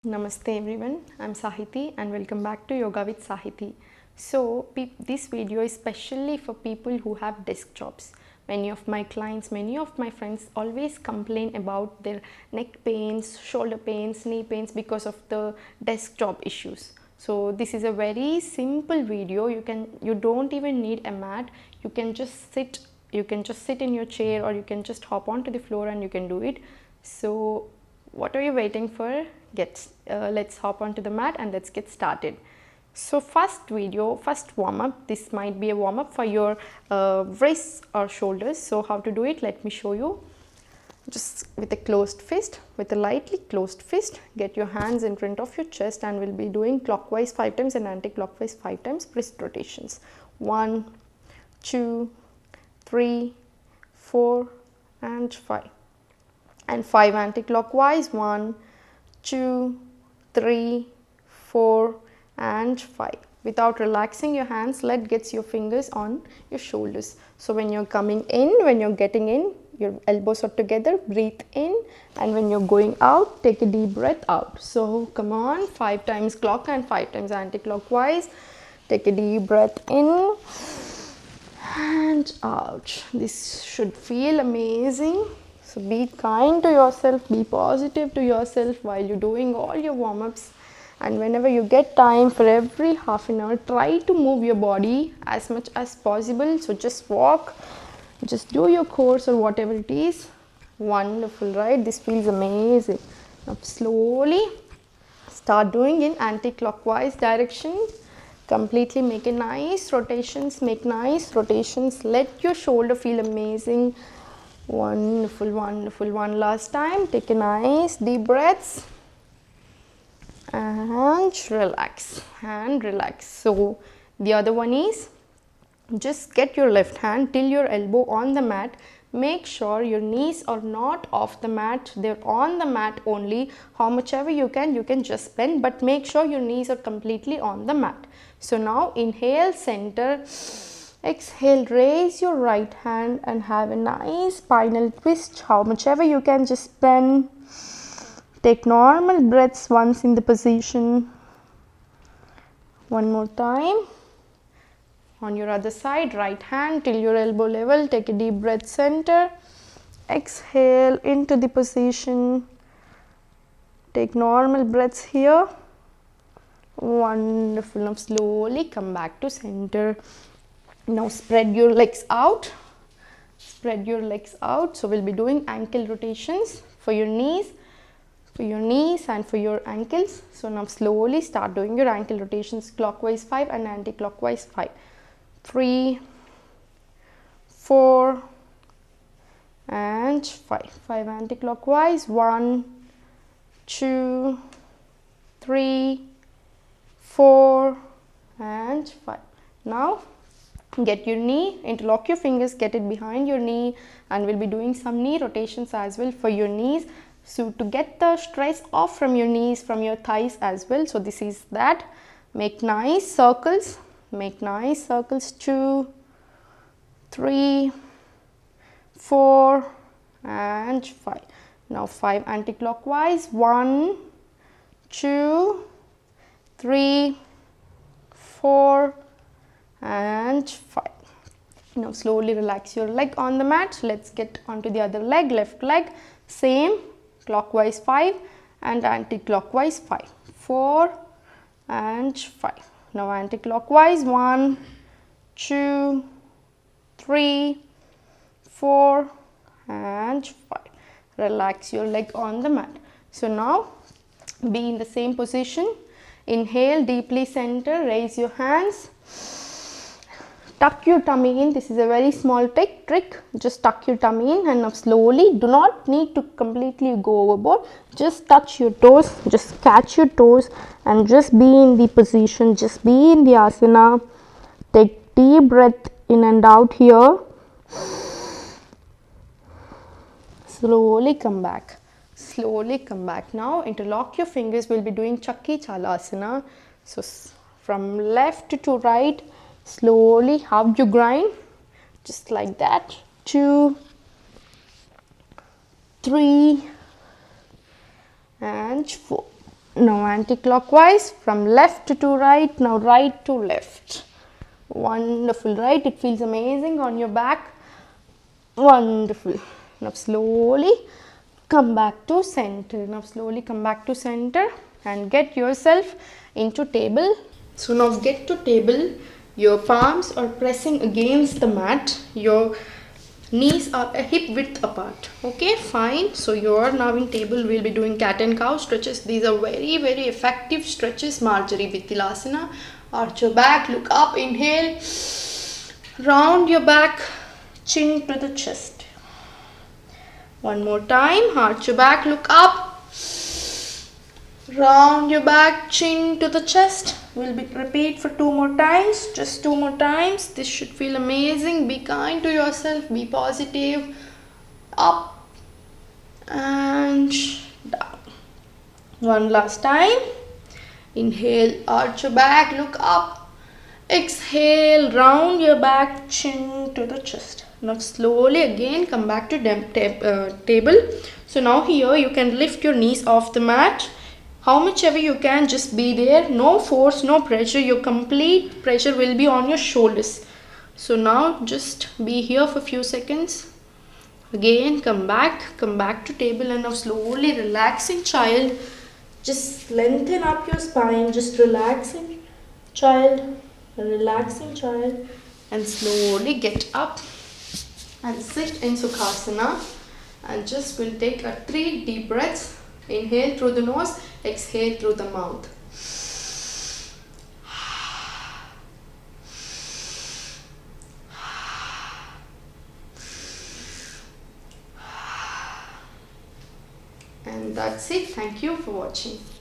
Namaste everyone, I'm Sahithi and welcome back to Yoga with Sahithi. So this video is specially for people who have desk jobs. Many of my clients, many of my friends always complain about their neck pains, shoulder pains, knee pains because of the desk job issues. So this is a very simple video. You don't even need a mat. You can just sit in your chair, or you can just hop onto the floor and you can do it. So what are you waiting for? Let's hop onto the mat and let's get started. So first warm up. This might be a warm up for your wrists or shoulders. So how to do it? Let me show you. Just with a lightly closed fist, get your hands in front of your chest, and we'll be doing clockwise 5 times and anti-clockwise 5 times wrist rotations. 1, 2, 3, 4 and 5. And 5 anti-clockwise. 1, 2, 3, 4 and 5. Without relaxing your hands, get your fingers on your shoulders. So when you're coming in, when you're getting in, your elbows are together, breathe in, and when you're going out, take a deep breath out. So come on, 5 times clock and 5 times anti-clockwise. Take a deep breath in and out. This should feel amazing. So be kind to yourself, be positive to yourself while you're doing all your warm-ups. And whenever you get time, for every half an hour, try to move your body as much as possible. So just walk, just do your course or whatever it is. Wonderful, right? This feels amazing. Now slowly start doing in anti-clockwise direction. Completely make nice rotations. Let your shoulder feel amazing. Wonderful, wonderful. One last time. Take a nice deep breaths and relax and relax. So the other one is, just get your left hand till your elbow on the mat. Make sure your knees are not off the mat, they're on the mat only. How much ever you can just bend, but make sure your knees are completely on the mat. So now inhale, center. Exhale, raise your right hand and have a nice spinal twist. How much ever you can, just bend. Take normal breaths once in the position. One more time. On your other side, right hand till your elbow level. Take a deep breath, center. Exhale into the position. Take normal breaths here. Wonderful. Now slowly come back to center. Now spread your legs out. So we'll be doing ankle rotations for your knees and for your ankles. So now slowly start doing your ankle rotations, clockwise 5 and anti-clockwise 5. 3, 4 and 5. 5 anti-clockwise. 1, 2, 3, 4 and 5. Now get your knee, interlock your fingers, get it behind your knee, and we'll be doing some knee rotations as well for your knees. So to get the stress off from your knees, from your thighs as well. So this is that. Make nice circles. 2, 3, 4 and 5. Now 5 anti-clockwise. 1, 2, 3, 4 and 5. Now slowly relax your leg on the mat. Let's get onto the other leg, left leg. Same, clockwise 5 and anti-clockwise 5. 4 and 5. Now anti-clockwise. 1, 2, 3, 4 and 5. Relax your leg on the mat. So now be in the same position. Inhale deeply, center, raise your hands. Tuck your tummy in. This is a very small trick. Just tuck your tummy in, and now slowly, do not need to completely go overboard. Just touch your toes, just catch your toes and just be in the position, just be in the asana. Take deep breath in and out here. Slowly come back. Now interlock your fingers. We'll be doing Chakki Chalasana. So from left to right, slowly how you grind, just like that. 2, 3 and 4. Now anti-clockwise from left to right, now right to left. Wonderful, right? It feels amazing on your back. Wonderful. Now slowly come back to center. Now slowly come back to center and get yourself into table. So now get to table. Your palms are pressing against the mat. Your knees are a hip width apart. Okay, fine. So you are now in table. We'll be doing cat and cow stretches. These are very, very effective stretches. Marjorie Bithilasana. Arch your back, look up, inhale. Round your back, chin to the chest. One more time. Arch your back, look up. Round your back, chin to the chest. We'll repeat for 2 more times. Just 2 more times. This should feel amazing. Be kind to yourself. Be positive. Up and down. One last time. Inhale, arch your back, look up. Exhale, round your back, chin to the chest. Now slowly again come back to table. So now here you can lift your knees off the mat. How much ever you can, just be there. No force, no pressure. Your complete pressure will be on your shoulders. So now just be here for a few seconds. Again come back to table, and now slowly relaxing child. Just lengthen up your spine. Just relaxing child, and slowly get up and sit in Sukhasana. And just will take 3 deep breaths. Inhale through the nose, exhale through the mouth. And that's it. Thank you for watching.